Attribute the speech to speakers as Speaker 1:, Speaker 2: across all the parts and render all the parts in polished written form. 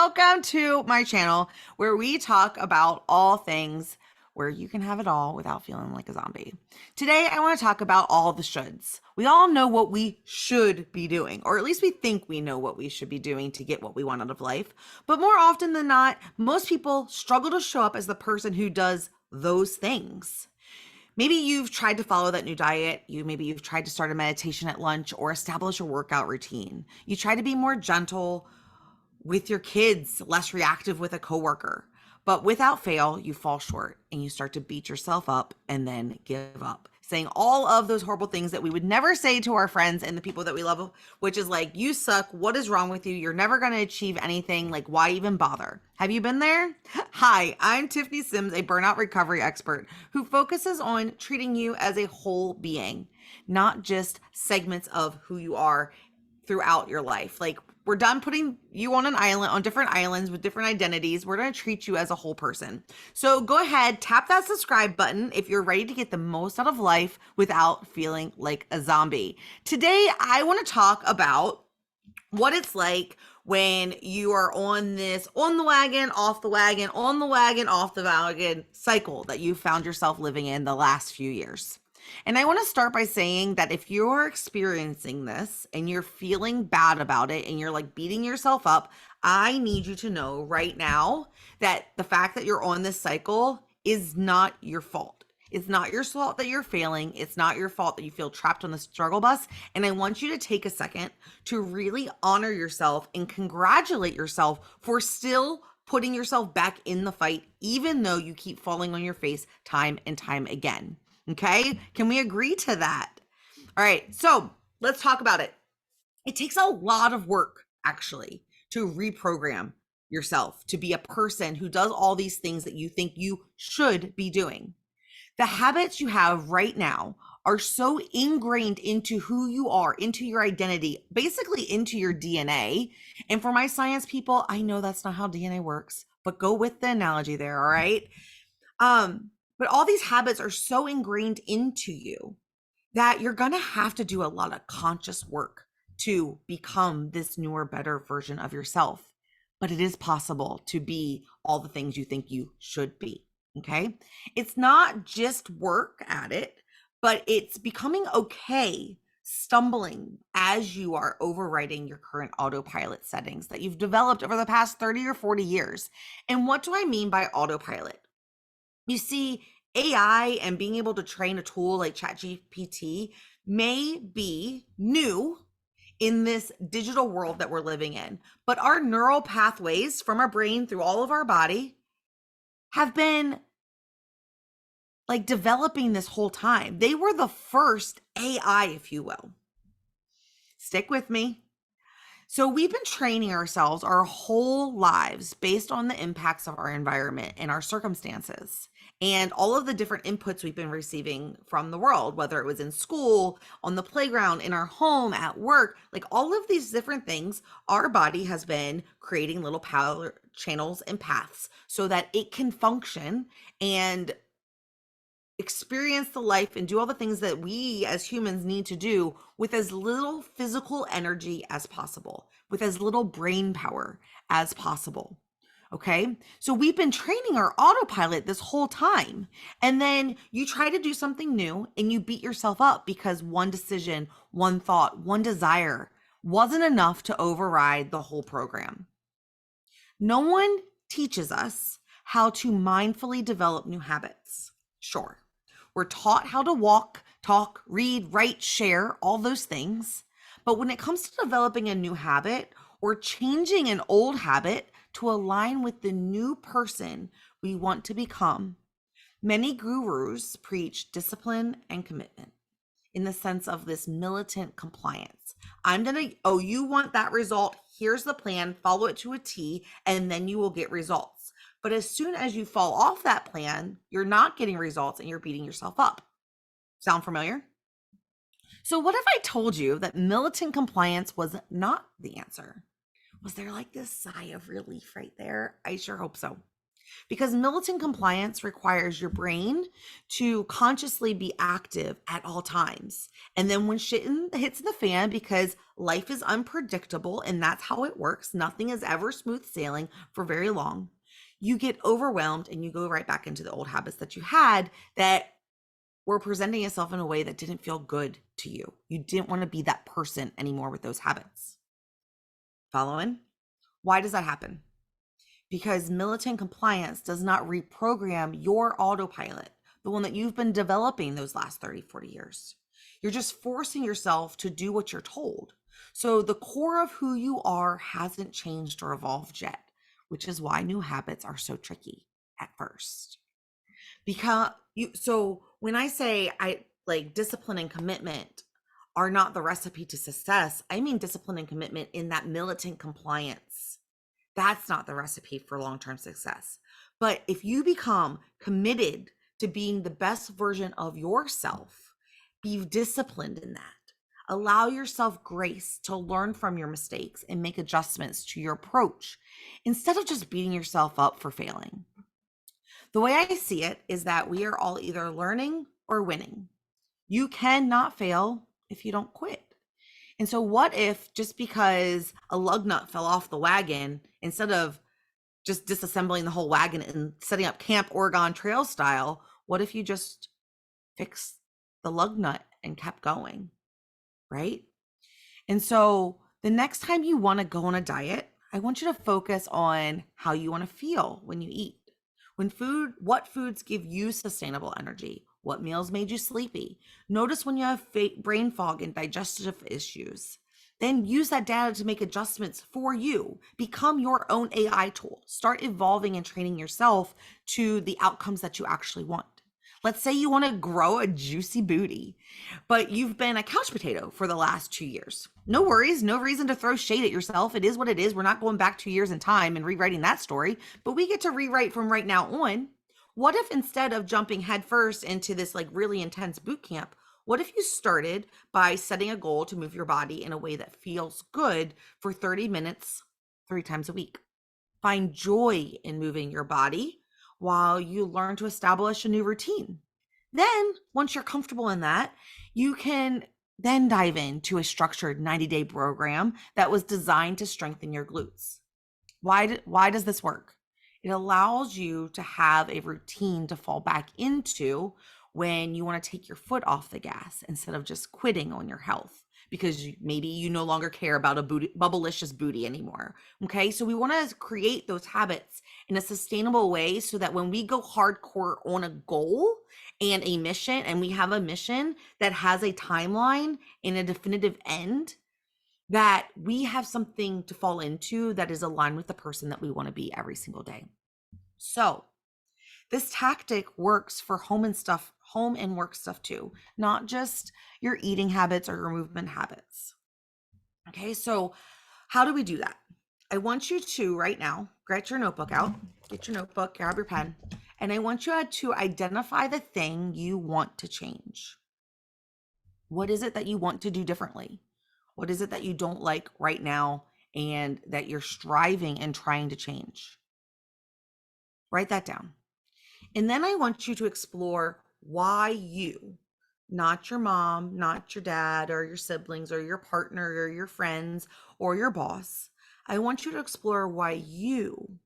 Speaker 1: welcome to my channel where we talk about all things where you can have it all without feeling like a zombie. Today, I want to talk about all the shoulds. We all know what we should be doing, or at least we think we know what we should be doing to get what we want out of life. But more often than not, most people struggle to show up as the person who does those things. Maybe you've tried to follow that new diet. Maybe you've tried to start a meditation at lunch or establish a workout routine. You try to be more gentle with your kids, less reactive with a coworker. But without fail, you fall short and you start to beat yourself up and then give up, saying all of those horrible things that we would never say to our friends and the people that we love, which is like, you suck. What is wrong with you? You're never going to achieve anything. Like, why even bother? Have you been there? Hi, I'm Tiffany Simms, a burnout recovery expert who focuses on treating you as a whole being, not just segments of who you are throughout your life. Like, we're done putting you on an island, on different islands with different identities. We're going to treat you as a whole person. So go ahead, tap that subscribe button if you're ready to get the most out of life without feeling like a zombie. Today, I want to talk about what it's like when you are on this on the wagon, off the wagon, on the wagon, off the wagon cycle that you found yourself living in the last few years. And I want to start by saying that if you're experiencing this and you're feeling bad about it and you're like beating yourself up, I need you to know right now that the fact that you're on this cycle is not your fault. It's not your fault that you're failing. It's not your fault that you feel trapped on the struggle bus. And I want you to take a second to really honor yourself and congratulate yourself for still putting yourself back in the fight, even though you keep falling on your face time and time again. Okay, can we agree to that? All right, so let's talk about it. It takes a lot of work, actually, to reprogram yourself to be a person who does all these things that you think you should be doing. The habits you have right now are so ingrained into who you are, into your identity, basically into your DNA. And for my science people, I know that's not how DNA works, but go with the analogy there, all right? But all these habits are so ingrained into you that you're going to have to do a lot of conscious work to become this newer, better version of yourself. But it is possible to be all the things you think you should be. Okay. It's not just work at it, but it's becoming okay stumbling as you are overriding your current autopilot settings that you've developed over the past 30 or 40 years. And what do I mean by autopilot? You see, AI and being able to train a tool like ChatGPT may be new in this digital world that we're living in, but our neural pathways from our brain through all of our body have been like developing this whole time. They were the first AI, if you will. Stick with me. So we've been training ourselves our whole lives based on the impacts of our environment and our circumstances and all of the different inputs we've been receiving from the world, whether it was in school, on the playground, in our home, at work, like all of these different things, our body has been creating little power channels and paths so that it can function and experience the life and do all the things that we as humans need to do with as little physical energy as possible, with as little brain power as possible. Okay. So we've been training our autopilot this whole time. And then you try to do something new and you beat yourself up because one decision, one thought, one desire wasn't enough to override the whole program. No one teaches us how to mindfully develop new habits. Sure. We're taught how to walk, talk, read, write, share, all those things. But when it comes to developing a new habit or changing an old habit to align with the new person we want to become, many gurus preach discipline and commitment in the sense of this militant compliance. You want that result. Here's the plan, follow it to a T, and then you will get results. But as soon as you fall off that plan, you're not getting results and you're beating yourself up. Sound familiar? So what if I told you that militant compliance was not the answer? Was there like this sigh of relief right there? I sure hope so. Because militant compliance requires your brain to consciously be active at all times. And then when hits the fan, because life is unpredictable and that's how it works, nothing is ever smooth sailing for very long. You get overwhelmed and you go right back into the old habits that you had that were presenting yourself in a way that didn't feel good to you. You didn't want to be that person anymore with those habits. Following? Why does that happen? Because militant compliance does not reprogram your autopilot, the one that you've been developing those last 30, 40 years. You're just forcing yourself to do what you're told. So the core of who you are hasn't changed or evolved yet, which is why new habits are so tricky at first. So when I say I like discipline and commitment are not the recipe to success, I mean discipline and commitment in that militant compliance. That's not the recipe for long-term success. But if you become committed to being the best version of yourself, be disciplined in that. Allow yourself grace to learn from your mistakes and make adjustments to your approach instead of just beating yourself up for failing. The way I see it is that we are all either learning or winning. You cannot fail if you don't quit. And so what if just because a lug nut fell off the wagon, instead of just disassembling the whole wagon and setting up Camp Oregon Trail style, what if you just fixed the lug nut and kept going, right? And so the next time you want to go on a diet, I want you to focus on how you want to feel when you eat. What foods give you sustainable energy? What meals made you sleepy? Notice when you have brain fog and digestive issues. Then use that data to make adjustments for you. Become your own AI tool. Start evolving and training yourself to the outcomes that you actually want. Let's say you want to grow a juicy booty, but you've been a couch potato for the last 2 years. No worries, no reason to throw shade at yourself. It is what it is. We're not going back 2 years in time and rewriting that story, but we get to rewrite from right now on. What if instead of jumping headfirst into this like really intense boot camp, what if you started by setting a goal to move your body in a way that feels good for 30 minutes, 3 times a week? Find joy in moving your body while you learn to establish a new routine. Then, once you're comfortable in that, you can then dive into a structured 90-day program that was designed to strengthen your glutes. Why does this work? It allows you to have a routine to fall back into when you want to take your foot off the gas instead of just quitting on your health because maybe you no longer care about a bubblicious booty anymore. Okay, so we want to create those habits in a sustainable way so that when we go hardcore on a goal and a mission, and we have a mission that has a timeline and a definitive end, that we have something to fall into that is aligned with the person that we want to be every single day. So this tactic works for home and work stuff too, not just your eating habits or your movement habits. Okay, so how do we do that? I want you to right now, get your notebook out, grab your pen, and I want you to identify the thing you want to change. What is it that you want to do differently? What is it that you don't like right now and that you're striving and trying to change? Write that down. And then I want you to explore why you, not your mom, not your dad or your siblings or your partner or your friends or your boss. I want you to explore why you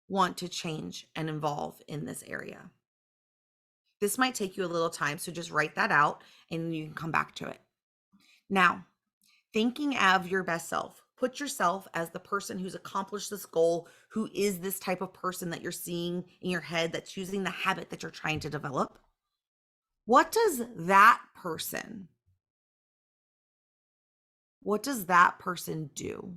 Speaker 1: want to change and evolve in this area. This might take you a little time, so just write that out and you can come back to it. Now, thinking of your best self. Put yourself as the person who's accomplished this goal, who is this type of person that you're seeing in your head that's using the habit that you're trying to develop. What does that person do?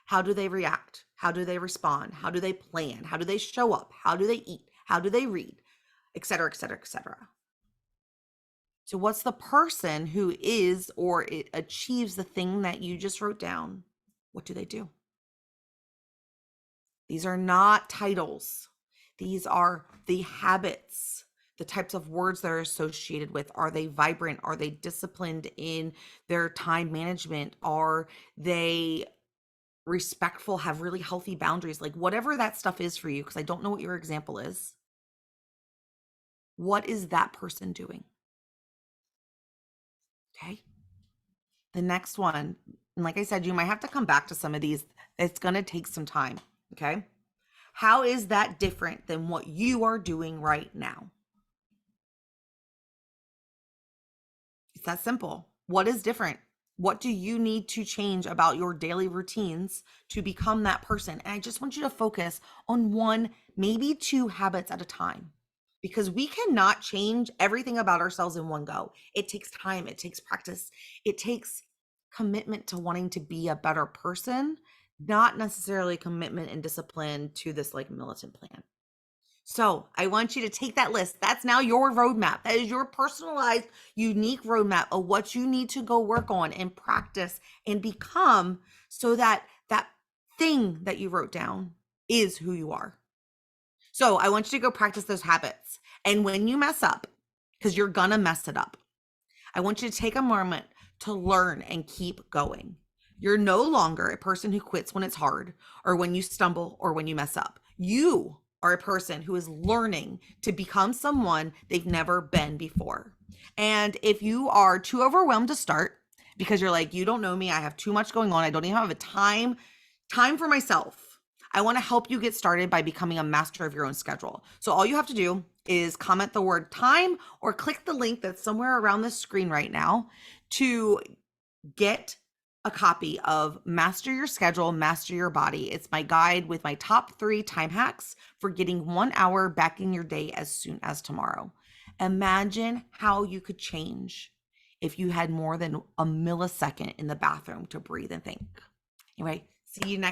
Speaker 1: How do they react? How do they respond? How do they plan? How do they show up? How do they eat? How do they read? Et cetera, et cetera, et cetera. So what's the person who is or it achieves the thing that you just wrote down? What do they do? These are not titles. These are the habits, the types of words that are associated with. Are they vibrant? Are they disciplined in their time management? Are they respectful, have really healthy boundaries, like whatever that stuff is for you, because I don't know what your example is. What is that person doing? Okay. The next one, and like I said, you might have to come back to some of these. It's going to take some time. Okay. How is that different than what you are doing right now? It's that simple. What is different? What do you need to change about your daily routines to become that person? And I just want you to focus on one, maybe two habits at a time, because we cannot change everything about ourselves in one go. It takes time, it takes practice, it takes commitment to wanting to be a better person, not necessarily commitment and discipline to this like militant plan. So I want you to take that list. That's now your roadmap. That is your personalized, unique roadmap of what you need to go work on and practice and become, so that that thing that you wrote down is who you are. So I want you to go practice those habits. And when you mess up, because you're gonna mess it up, I want you to take a moment to learn and keep going. You're no longer a person who quits when it's hard or when you stumble or when you mess up. You are a person who is learning to become someone they've never been before. And if you are too overwhelmed to start because you're like, you don't know me, I have too much going on, I don't even have a time for myself, I want to help you get started by becoming a master of your own schedule. So all you have to do is comment the word time or click the link that's somewhere around the screen right now to get a copy of Master Your Schedule, Master Your Body. It's my guide with my top 3 time hacks for getting 1 hour back in your day as soon as tomorrow. Imagine how you could change if you had more than a millisecond in the bathroom to breathe and think. Anyway, see you next